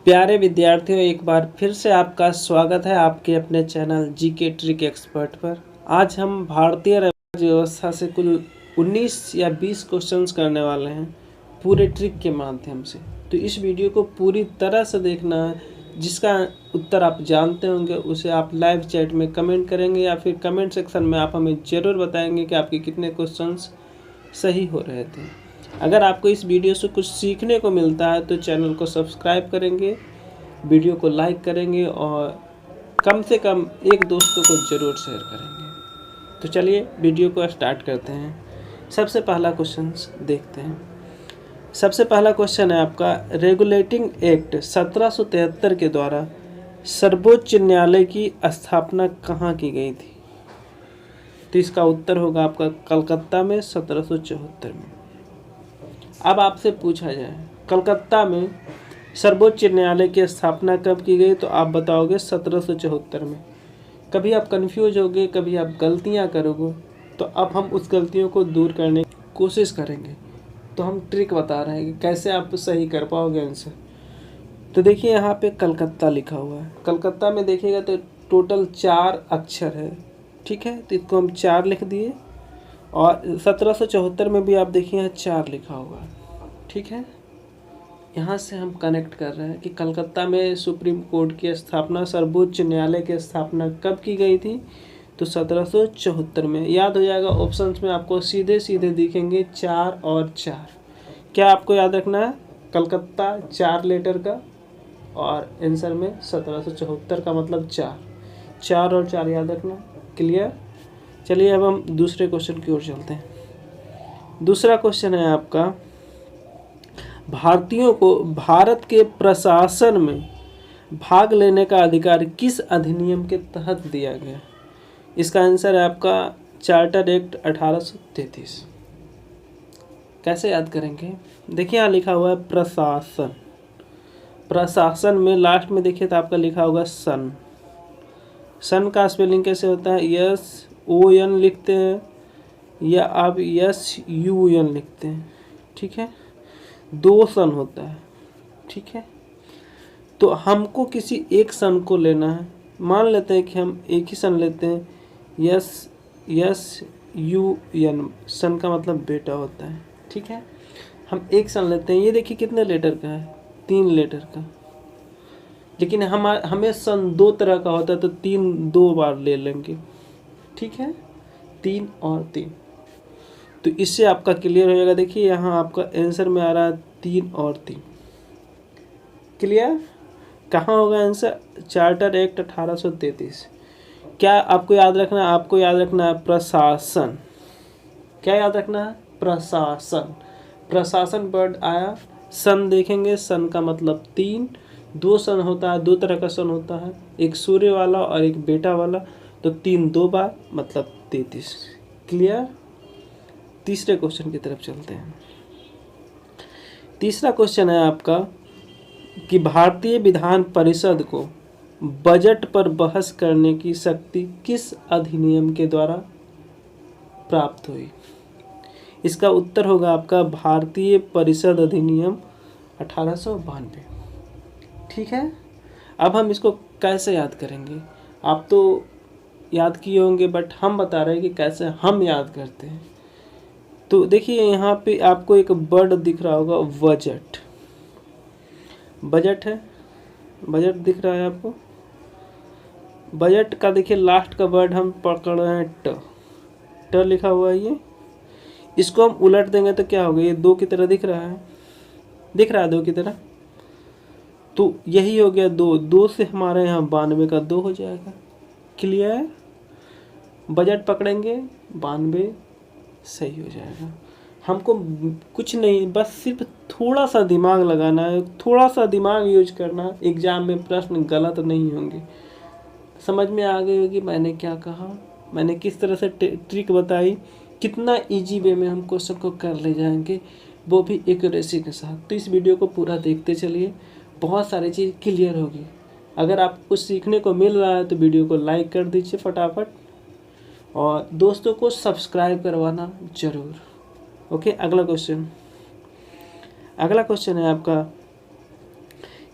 प्यारे विद्यार्थियों, एक बार फिर से आपका स्वागत है आपके अपने चैनल जीके ट्रिक एक्सपर्ट पर। आज हम भारतीय राज्य व्यवस्था से कुल 19 या 20 क्वेश्चंस करने वाले हैं पूरे ट्रिक के माध्यम से। तो इस वीडियो को पूरी तरह से देखना है। जिसका उत्तर आप जानते होंगे उसे आप लाइव चैट में कमेंट करेंगे या फिर कमेंट सेक्शन में आप हमें ज़रूर बताएंगे कि आपके कितने क्वेश्चंस सही हो रहे थे। अगर आपको इस वीडियो से कुछ सीखने को मिलता है तो चैनल को सब्सक्राइब करेंगे, वीडियो को लाइक करेंगे और कम से कम एक दोस्तों को ज़रूर शेयर करेंगे। तो चलिए वीडियो को स्टार्ट करते हैं। सबसे पहला क्वेश्चन देखते हैं। सबसे पहला क्वेश्चन है आपका, रेगुलेटिंग एक्ट 1773 के द्वारा सर्वोच्च न्यायालय की स्थापना कहाँ की गई थी? तो इसका उत्तर होगा आपका कलकत्ता में 1774 में। अब आपसे पूछा जाए कलकत्ता में सर्वोच्च न्यायालय की स्थापना कब की गई, तो आप बताओगे 1774 में। कभी आप कंफ्यूज होगे, कभी आप गलतियां करोगे, तो अब हम उस गलतियों को दूर करने की कोशिश करेंगे। तो हम ट्रिक बता रहे हैं कि कैसे आप सही कर पाओगे आंसर। तो देखिए यहाँ पे कलकत्ता लिखा हुआ है। कलकत्ता में देखिएगा तो टोटल 4 अक्षर है, ठीक है। तो इसको हम 4 लिख दिए और 1774 में भी आप देखिए यहाँ 4 लिखा हुआ है, ठीक है। यहाँ से हम कनेक्ट कर रहे हैं कि कलकत्ता में सुप्रीम कोर्ट की स्थापना, सर्वोच्च न्यायालय की स्थापना कब की गई थी? तो 1774 में। याद हो जाएगा, ऑप्शंस में आपको सीधे सीधे दिखेंगे 4 और 4। क्या आपको याद रखना है? कलकत्ता 4 लेटर का और आंसर में 1774 का मतलब 4 और 4 याद रखना। क्लियर? चलिए अब हम दूसरे क्वेश्चन की ओर चलते हैं। दूसरा क्वेश्चन है आपका, भारतीयों को भारत के प्रशासन में भाग लेने का अधिकार किस अधिनियम के तहत दिया गया? इसका आंसर है आपका चार्टर एक्ट 1833। कैसे याद करेंगे? देखिए यहाँ लिखा हुआ है प्रशासन। प्रशासन में लास्ट में देखिए तो आपका लिखा होगा सन। सन का स्पेलिंग कैसे होता है? SON लिखते हैं या आप SUN लिखते हैं, ठीक है। 2 सन होता है, ठीक है। तो हमको किसी एक सन को लेना है। मान लेते हैं कि हम एक ही सन लेते हैं, SUN। सन का मतलब बेटा होता है, ठीक है। हम एक सन लेते हैं। ये देखिए कितने लेटर का है? 3 लेटर का। लेकिन हमें सन 2 तरह का होता है तो 3 2 बार ले लेंगे, ठीक है। 3 और 3। तो इससे आपका क्लियर हो जाएगा। देखिए यहाँ आपका आंसर में आ रहा है 3 और 3। क्लियर? कहाँ होगा आंसर? Charter act 1833। क्या आपको याद रखना है? आपको याद रखना है प्रशासन। क्या याद रखना है? प्रशासन। प्रशासन वर्ड आया, सन देखेंगे, सन का मतलब 3। 2 सन होता है, 2 तरह का सन होता है, एक सूर्य वाला और एक बेटा वाला। तो 3 2 बार मतलब 33। क्लियर? तीसरे क्वेश्चन की तरफ चलते हैं। तीसरा क्वेश्चन है आपका कि भारतीय विधान परिषद को बजट पर बहस करने की शक्ति किस अधिनियम के द्वारा प्राप्त हुई? इसका उत्तर होगा आपका भारतीय परिषद अधिनियम 1892, ठीक है। अब हम इसको कैसे याद करेंगे? आप तो याद किए होंगे बट हम बता रहे हैं कि कैसे हम याद करते हैं। तो देखिए यहाँ पे आपको एक वर्ड दिख रहा होगा, बजट। बजट है, बजट दिख रहा है आपको। बजट का देखिए लास्ट का वर्ड हम पकड़ रहे हैं ट लिखा हुआ है ये। इसको हम उलट देंगे तो क्या होगा? ये 2 की तरह दिख रहा है, 2 की तरह। तो यही हो गया 2 से हमारे यहाँ 92 का 2 हो जाएगा। क्लियर? बजट पकड़ेंगे 92 सही हो जाएगा। हमको कुछ नहीं, बस सिर्फ थोड़ा सा दिमाग लगाना है, थोड़ा सा दिमाग यूज करना है। एग्जाम में प्रश्न गलत नहीं होंगे। समझ में आ गई होगी मैंने क्या कहा, मैंने किस तरह से ट्रिक बताई, कितना इजी वे में हम क्वेश्चन को कर ले जाएंगे, वो भी एक्यूरेसी के साथ। तो इस वीडियो को पूरा देखते चलिए, बहुत सारी चीज़ क्लियर होगी। अगर आपको कुछ सीखने को मिल रहा है तो वीडियो को लाइक कर दीजिए फटाफट और दोस्तों को सब्सक्राइब करवाना ज़रूर। ओके, अगला क्वेश्चन है आपका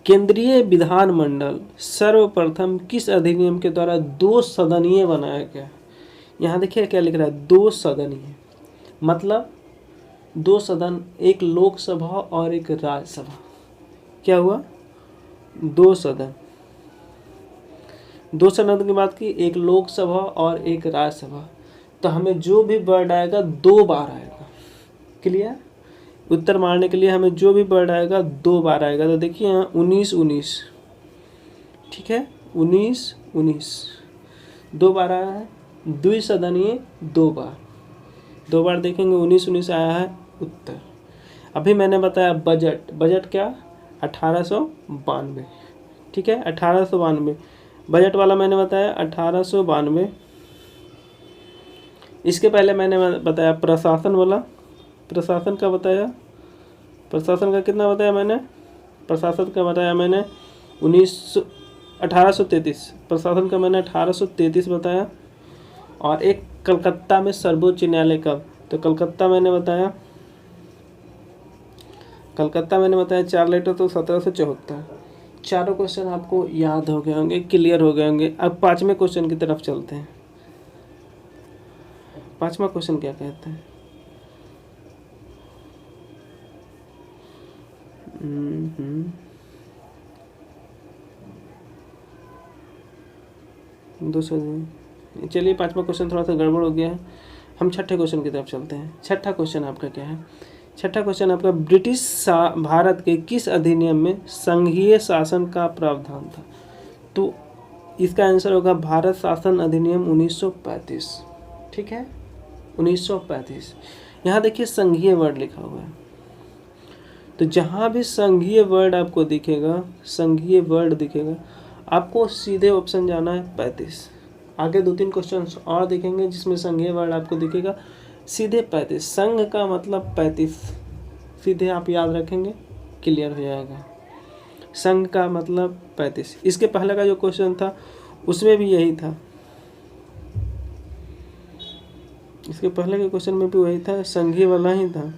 केंद्रीय विधानमंडल सर्वप्रथम किस अधिनियम के द्वारा 2 सदनीय बनाया गया? यहाँ देखिए क्या लिख रहा है, 2 सदनीय, मतलब 2 सदन, एक लोकसभा और एक राज्यसभा। क्या हुआ? 2 सदन, 2 सदन की बात की, एक लोकसभा और एक राज्यसभा। तो हमें जो भी वर्ड आएगा 2 बार आएगा। क्लियर? उत्तर मारने के लिए हमें जो भी वर्ड आएगा 2 बार आएगा। तो देखिए यहाँ 19-19, ठीक है, 19-19 2 बार आया है। द्विसदनीय 2 बार, 2 बार देखेंगे 19-19 आया है उत्तर। अभी मैंने बताया बजट, बजट क्या? 1892, ठीक है, 1892 बजट वाला मैंने बताया 1892। इसके पहले मैंने बताया प्रशासन वाला, प्रशासन का बताया, प्रशासन का कितना बताया मैंने? प्रशासन का बताया मैंने 1833, प्रशासन का मैंने 1833 बताया। और एक कलकत्ता में सर्वोच्च न्यायालय कब? तो कलकत्ता मैंने बताया, कलकत्ता मैंने बताया 4 लेटर, तो 1774। चारों क्वेश्चन आपको याद हो गए होंगे, क्लियर हो गए होंगे। अब 5वें क्वेश्चन की तरफ चलते हैं। 5वां क्वेश्चन क्या कहते हैं? 200। चलिए 5वां क्वेश्चन थोड़ा सा गड़बड़ हो गया है, हम 6ठे क्वेश्चन की तरफ चलते हैं। 6ठा क्वेश्चन आपका क्या है? 6ठा क्वेश्चन आपका, ब्रिटिश भारत के किस अधिनियम में संघीय शासन का प्रावधान था? तो इसका आंसर होगा भारत शासन अधिनियम 1935, ठीक है, 1935। यहाँ देखिए संघीय वर्ड लिखा हुआ है, तो जहाँ भी संघीय वर्ड आपको दिखेगा, संघीय वर्ड दिखेगा, आपको सीधे ऑप्शन जाना है 35। आगे 2-3 क्वेश्चन और दिखेंगे जिसमें संघीय वर्ड आपको दिखेगा, सीधे 35। संघ का मतलब 35, सीधे आप याद रखेंगे, क्लियर हो जाएगा। संघ का मतलब 35। इसके पहले का जो क्वेश्चन था उसमें भी यही था, इसके पहले के क्वेश्चन में भी वही था, संघीय वाला ही था।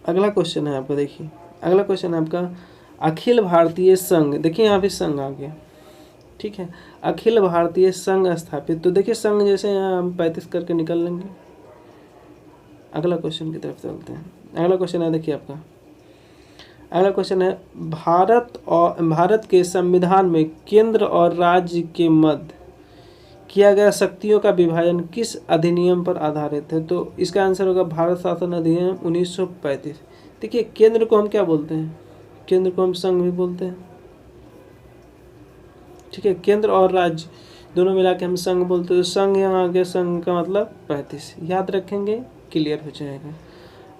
अगला क्वेश्चन है आपका, देखिए अगला क्वेश्चन है आपका, अखिल भारतीय संघ, देखिए यहाँ भी संघ आ गया, ठीक है, अखिल भारतीय संघ स्थापित। तो देखिए संघ जैसे यहाँ हम 35 करके निकल लेंगे। अगला क्वेश्चन की तरफ चलते हैं। अगला क्वेश्चन है, देखिए आपका अगला क्वेश्चन है, भारत के संविधान में केंद्र और राज्य के मध्य किया गया शक्तियों का विभाजन किस अधिनियम पर आधारित है? तो इसका आंसर होगा भारत शासन अधिनियम 1935। देखिए केंद्र को हम क्या बोलते हैं? केंद्र को हम संघ भी बोलते हैं, ठीक है, केंद्र और राज्य दोनों मिला के हम संघ बोलते हैं। संघ यहाँ आ गया, संघ का मतलब 35, याद रखेंगे, क्लियर हो जाएगा।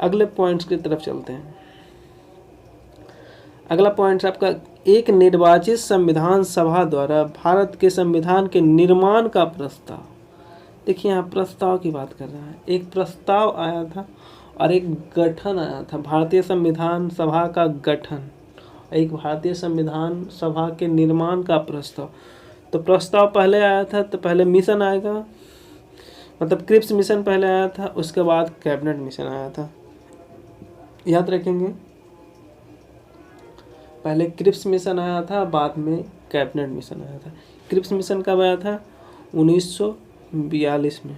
अगले पॉइंट्स की तरफ चलते हैं। अगला पॉइंट आपका, एक निर्वाचित संविधान सभा द्वारा भारत के संविधान के निर्माण का प्रस्ताव। देखिए यहाँ प्रस्ताव की बात कर रहा है, एक प्रस्ताव आया था और एक गठन आया था, भारतीय संविधान सभा का गठन, एक भारतीय संविधान सभा के निर्माण का प्रस्ताव। तो प्रस्ताव पहले आया था, तो पहले मिशन आएगा, मतलब क्रिप्स मिशन पहले आया था, उसके बाद कैबिनेट मिशन आया था, याद रखेंगे। पहले क्रिप्स मिशन आया था, बाद में कैबिनेट मिशन आया था। क्रिप्स मिशन कब आया था? 1942 में।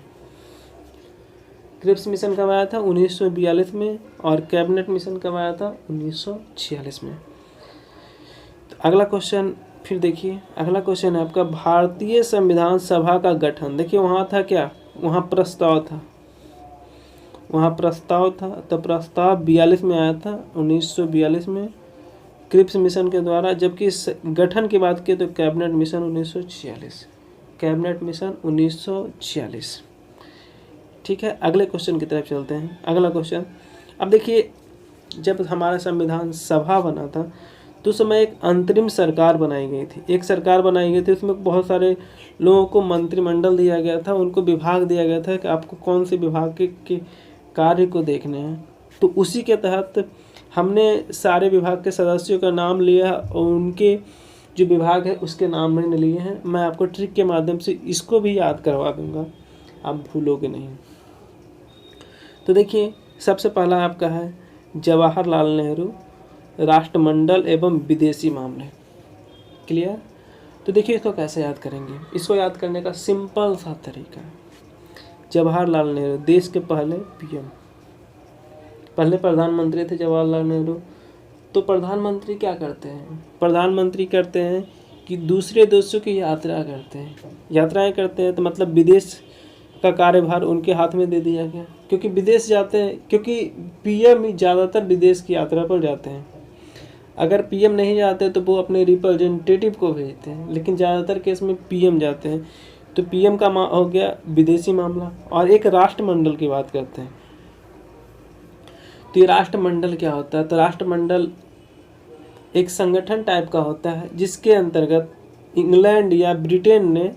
क्रिप्स मिशन कब आया था? 1942 में। और कैबिनेट मिशन कब आया था? 1946 में। तो अगला क्वेश्चन फिर देखिए, अगला क्वेश्चन है आपका, भारतीय संविधान सभा का गठन। देखिए वहाँ था क्या? वहाँ प्रस्ताव था, वहाँ प्रस्ताव था, तो प्रस्ताव 42 में आया था, 1942 में क्रिप्स मिशन के द्वारा। जबकि गठन की बात की तो कैबिनेट मिशन 1946, कैबिनेट मिशन 1946, ठीक है। अगले क्वेश्चन की तरफ चलते हैं। अगला क्वेश्चन, अब देखिए जब हमारा संविधान सभा बना था तो उस समय एक अंतरिम सरकार बनाई गई थी, एक सरकार बनाई गई थी, उसमें बहुत सारे लोगों को मंत्रिमंडल दिया गया था, उनको विभाग दिया गया था कि आपको कौन से विभाग के कार्य को देखने हैं। तो उसी के तहत हमने सारे विभाग के सदस्यों का नाम लिया और उनके जो विभाग है उसके नाम मैंने लिए हैं। मैं आपको ट्रिक के माध्यम से इसको भी याद करवा दूंगा, आप भूलोगे नहीं। तो देखिए, सबसे पहला आपका है जवाहरलाल नेहरू राष्ट्रमंडल एवं विदेशी मामले। क्लियर? तो देखिए इसको कैसे याद करेंगे। इसको याद करने का सिंपल सा तरीका है, जवाहरलाल नेहरू देश के पहले पीएम, पहले प्रधानमंत्री थे जवाहरलाल नेहरू। तो प्रधानमंत्री क्या करते हैं? प्रधानमंत्री करते हैं कि दूसरे देशों की यात्रा करते हैं। यात्राएं करते हैं तो मतलब विदेश का कार्यभार उनके हाथ में दे दिया गया, क्योंकि विदेश जाते हैं, क्योंकि पीएम ही ज़्यादातर विदेश की यात्रा पर जाते हैं। अगर पीएम नहीं जाते तो वो अपने रिप्रेजेंटेटिव को भेजते हैं, लेकिन ज़्यादातर केस में पीएम जाते हैं। तो पीएम का हो गया विदेशी मामला। और एक राष्ट्रमंडल की बात करते हैं। तो ये राष्ट्रमंडल क्या होता है? तो राष्ट्रमंडल एक संगठन टाइप का होता है जिसके अंतर्गत इंग्लैंड या ब्रिटेन ने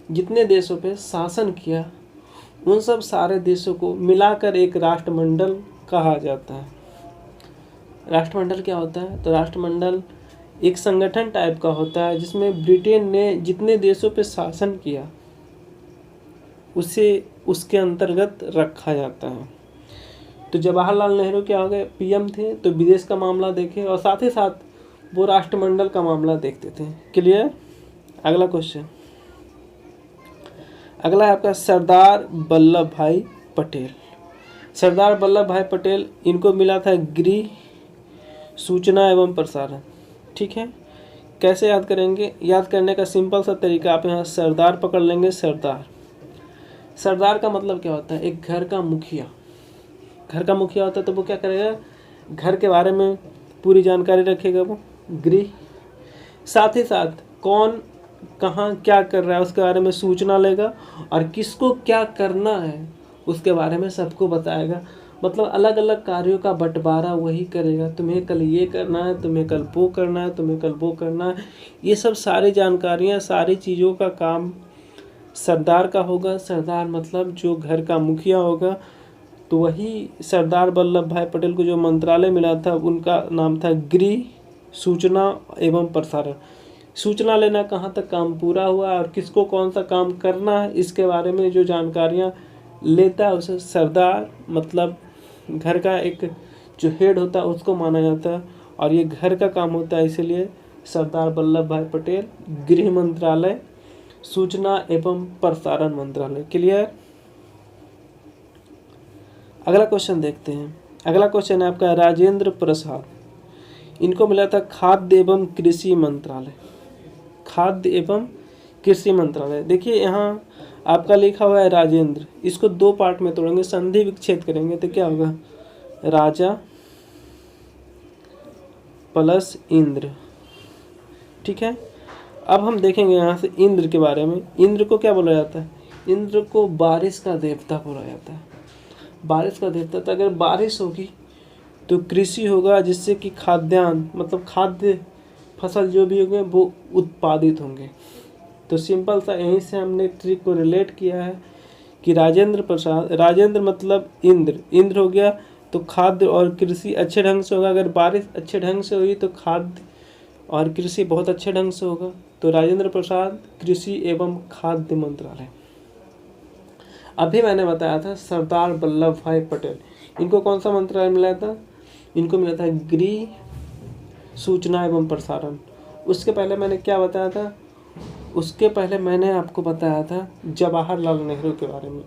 जितने देशों पे शासन किया उन सब सारे देशों को मिलाकर एक राष्ट्रमंडल कहा जाता है। राष्ट्रमंडल क्या होता है? तो राष्ट्रमंडल एक संगठन टाइप का होता है जिसमें ब्रिटेन ने जितने देशों पे शासन किया उसे उसके अंतर्गत रखा जाता है। तो जवाहरलाल नेहरू क्या हो गए? पीएम थे, तो विदेश का मामला देखे और साथ ही साथ वो राष्ट्रमंडल का मामला देखते थे। क्लियर? अगला क्वेश्चन, अगला है आपका सरदार वल्लभ भाई पटेल। सरदार वल्लभ भाई पटेल, इनको मिला था गृह सूचना एवं प्रसारण। ठीक है, कैसे याद करेंगे? याद करने का सिंपल सा तरीका, आप यहाँ सरदार पकड़ लेंगे। सरदार, सरदार का मतलब क्या होता है? एक घर का मुखिया। घर का मुखिया होता है तो वो क्या करेगा? घर के बारे में पूरी जानकारी रखेगा वो। गृह, साथ ही साथ कौन कहाँ क्या कर रहा है उसके बारे में सूचना लेगा, और किसको क्या करना है उसके बारे में सबको बताएगा। मतलब अलग अलग कार्यों का बंटवारा वही करेगा। तुम्हें कल ये करना है, तुम्हें कल वो करना है, तुम्हें कल वो करना है। ये सब सारी जानकारियाँ, सारी चीज़ों का काम सरदार का होगा। सरदार मतलब जो घर का मुखिया होगा। तो वही सरदार वल्लभ भाई पटेल को जो मंत्रालय मिला था उनका नाम था गृह सूचना एवं प्रसारण। सूचना लेना कहाँ तक काम पूरा हुआ और किसको कौन सा काम करना है इसके बारे में जो जानकारियाँ लेता है उसे सरदार, मतलब घर का एक जो हेड होता है उसको माना जाता है। और ये घर का काम होता है, इसलिए सरदार वल्लभ भाई पटेल गृह मंत्रालय, सूचना एवं प्रसारण मंत्रालय। क्लियर? अगला क्वेश्चन देखते हैं। अगला क्वेश्चन है आपका राजेंद्र प्रसाद, इनको मिला था खाद्य एवं कृषि मंत्रालय। खाद्य एवं कृषि मंत्रालय। देखिए यहाँ आपका लिखा हुआ है राजेंद्र, इसको दो पार्ट में तोड़ेंगे, संधि विच्छेद करेंगे तो क्या होगा? राजा प्लस इंद्र। ठीक है, अब हम देखेंगे यहाँ से इंद्र के बारे में। इंद्र को क्या बोला जाता है? इंद्र को बारिश का देवता बोला जाता है। बारिश का देवता, तो अगर बारिश होगी तो कृषि होगा, जिससे कि खाद्यान्न मतलब खाद्य फसल जो भी होंगे वो उत्पादित होंगे। तो सिंपल सा यहीं से हमने ट्रिक को रिलेट किया है कि राजेंद्र प्रसाद, राजेंद्र मतलब इंद्र, इंद्र हो गया तो खाद्य और कृषि अच्छे ढंग से होगा। अगर बारिश अच्छे ढंग से हुई तो खाद्य और कृषि बहुत अच्छे ढंग से होगा। तो राजेंद्र प्रसाद कृषि एवं खाद्य मंत्रालय। अभी मैंने बताया था सरदार वल्लभ भाई पटेल, इनको कौन सा मंत्रालय मिला था? इनको मिला था गृह सूचना एवं प्रसारण। उसके पहले मैंने क्या बताया था? उसके पहले मैंने आपको बताया था जवाहरलाल नेहरू के बारे में।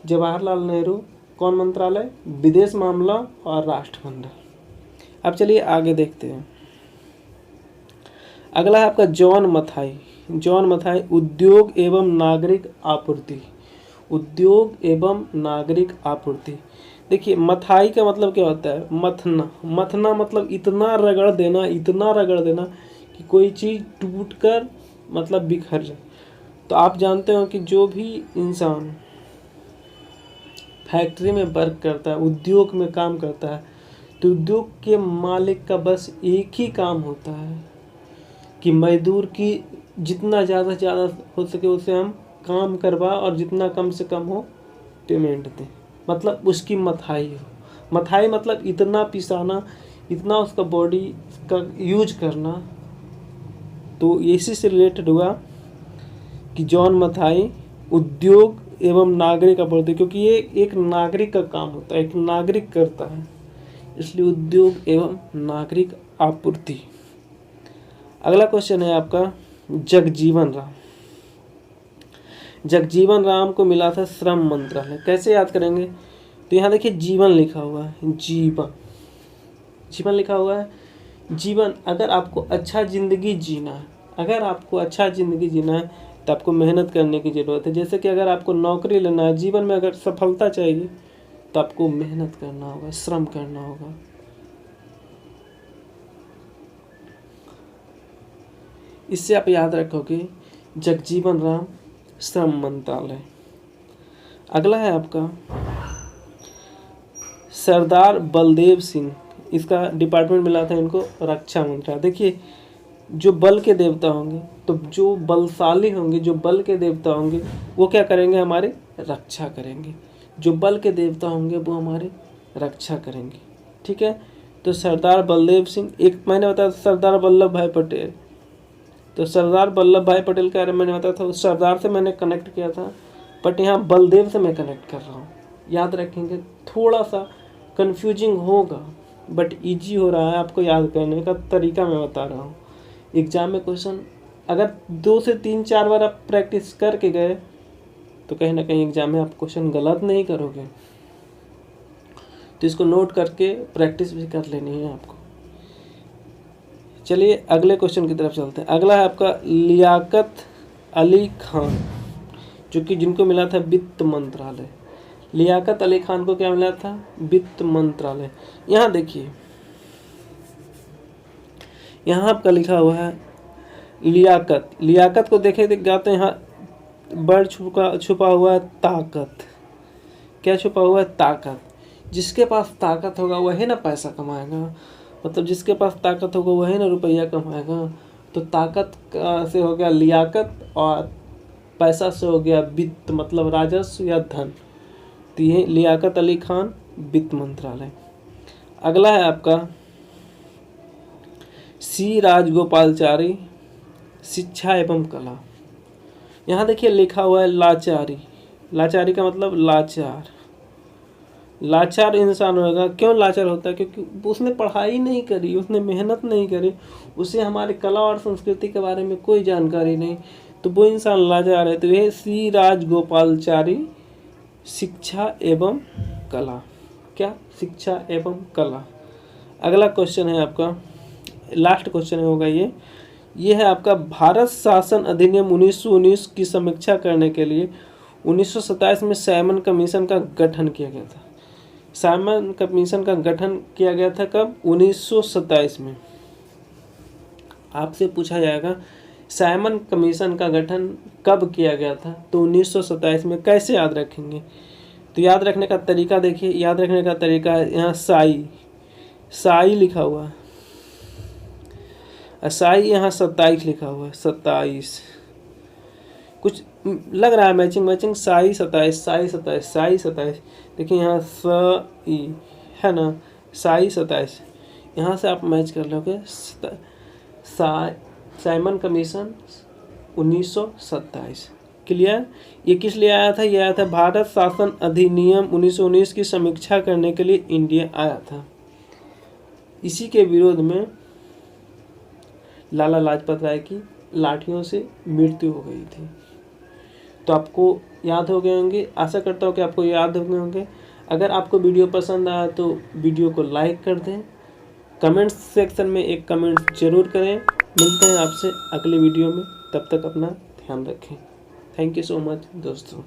जवाहरलाल नेहरू कौन मंत्रालय? विदेश मामला और राष्ट्रमंडल। अब चलिए आगे देखते हैं। अगला है आपका जॉन मथाई। जॉन मथाई उद्योग एवं नागरिक आपूर्ति। उद्योग एवं नागरिक आपूर्ति। देखिए मथाई का मतलब क्या होता है? मथना। मथना मतलब इतना रगड़ देना, इतना रगड़ देना कि कोई चीज़ टूट कर मतलब बिखर जाए। तो आप जानते हो कि जो भी इंसान फैक्ट्री में वर्क करता है, उद्योग में काम करता है, तो उद्योग के मालिक का बस एक ही काम होता है कि मजदूर की जितना ज़्यादा से ज़्यादा हो सके उसे हम काम करवा और जितना कम से कम हो पेमेंट दें। मतलब उसकी मथाई हो। मथाई मतलब इतना पिसाना, इतना उसका बॉडी का यूज करना तो इसी से रिलेटेड हुआ कि जॉन मथाई उद्योग एवं नागरिक आपूर्ति, क्योंकि ये एक नागरिक का काम होता है, एक नागरिक करता है, इसलिए उद्योग एवं नागरिक आपूर्ति। अगला क्वेश्चन है आपका जगजीवन राम। जगजीवन राम को मिला था श्रम मंत्रालय, कैसे याद करेंगे? तो यहाँ देखिए जीवन लिखा हुआ है, जीवन जीवन लिखा हुआ है। जीवन, अगर आपको अच्छा ज़िंदगी जीना है, अगर आपको अच्छा ज़िंदगी जीना है तो आपको मेहनत करने की ज़रूरत है। जैसे कि अगर आपको नौकरी लेना है, जीवन में अगर सफलता चाहिए तो आपको मेहनत करना होगा, श्रम करना होगा। इससे आप याद रखोगे जगजीवन राम श्रम मंत्रालय। अगला है आपका सरदार बलदेव सिंह, इसका डिपार्टमेंट मिला था इनको रक्षा मंत्रालय। देखिए जो बल के देवता होंगे, तो जो बलशाली होंगे, जो बल के देवता होंगे वो क्या करेंगे? हमारे रक्षा करेंगे। जो बल के देवता होंगे वो हमारे रक्षा करेंगे। ठीक है, तो सरदार बलदेव सिंह। एक मैंने बताया सरदार वल्लभ भाई पटेल, तो सरदार वल्लभ भाई पटेल के बारे में मैंने बताया था, उस सरदार से मैंने कनेक्ट किया था, बट यहाँ बलदेव से मैं कनेक्ट कर रहा हूँ। याद रखेंगे, थोड़ा सा कंफ्यूजिंग होगा बट इजी हो रहा है, आपको याद करने का तरीका मैं बता रहा हूँ। एग्जाम में क्वेश्चन अगर 2 से 3-4 बार आप प्रैक्टिस करके गए तो कहीं ना कहीं एग्जाम में आप क्वेश्चन गलत नहीं करोगे, तो इसको नोट करके प्रैक्टिस भी कर लेनी है आपको। चलिए अगले क्वेश्चन की तरफ चलते हैं। अगला है आपका लियाकत अली खान, जो कि जिनको मिला था वित्त मंत्रालय। लियाकत अली खान को क्या मिला था? वित्त मंत्रालय। यहाँ देखिए, यहाँ आपका लिखा हुआ है लियाकत। लियाकत को देखे जाते हैं, यहाँ वर्ड छुपा हुआ है ताकत। क्या छुपा हुआ है? ताकत। जिसके पास ताकत होगा वही ना पैसा कमाएगा, मतलब जिसके पास ताकत होगा वही ना रुपया कमाएगा। तो ताकत से हो गया लियाकत और पैसा से हो गया वित्त, मतलब राजस्व या धन। तो ये लियाकत अली खान वित्त मंत्रालय। अगला है आपका सी राजगोपालचारी शिक्षा एवं कला। यहाँ देखिए लिखा हुआ है लाचारी। लाचारी का मतलब लाचार। लाचार इंसान होगा। क्यों लाचार होता है? क्योंकि उसने पढ़ाई नहीं करी, उसने मेहनत नहीं करी, उसे हमारी कला और संस्कृति के बारे में कोई जानकारी नहीं, तो वो इंसान लाचार है। तो यह सी राजगोपालचारी शिक्षा एवं कला। क्या? शिक्षा एवं कला। अगला क्वेश्चन है आपका, लास्ट क्वेश्चन होगा ये है आपका भारत शासन अधिनियम 1919 की समीक्षा करने के लिए 1927 में साइमन कमीशन का गठन किया गया था। साइमन कमीशन का गठन किया गया था कब? 1927 में। आपसे पूछा जाएगा साइमन कमीशन का गठन कब किया गया था, तो 1927 में। कैसे याद रखेंगे? तो याद रखने का तरीका देखिए, याद रखने का तरीका है यहाँ साई लिखा हुआ है, साई यहाँ 27 लिखा हुआ है, 27। कुछ लग रहा है मैचिंग साई 27। देखिए यहाँ ई है ना, साई 27। यहाँ से आप मैच कर लोगे। Simon commission 1927। क्लियर? ये किस लिए आया था? ये आया था भारत शासन अधिनियम 1919 की समीक्षा करने के लिए इंडिया आया था। इसी के विरोध में लाला लाजपत राय की लाठियों से मृत्यु हो गई थी। तो आपको याद हो गए होंगे, आशा करता हूँ कि आपको याद हो गए होंगे। अगर आपको वीडियो पसंद आया तो वीडियो को लाइक कर दें, कमेंट सेक्शन में एक कमेंट जरूर करें। मिलते हैं आपसे अगले वीडियो में, तब तक अपना ध्यान रखें। थैंक यू सो मच दोस्तों।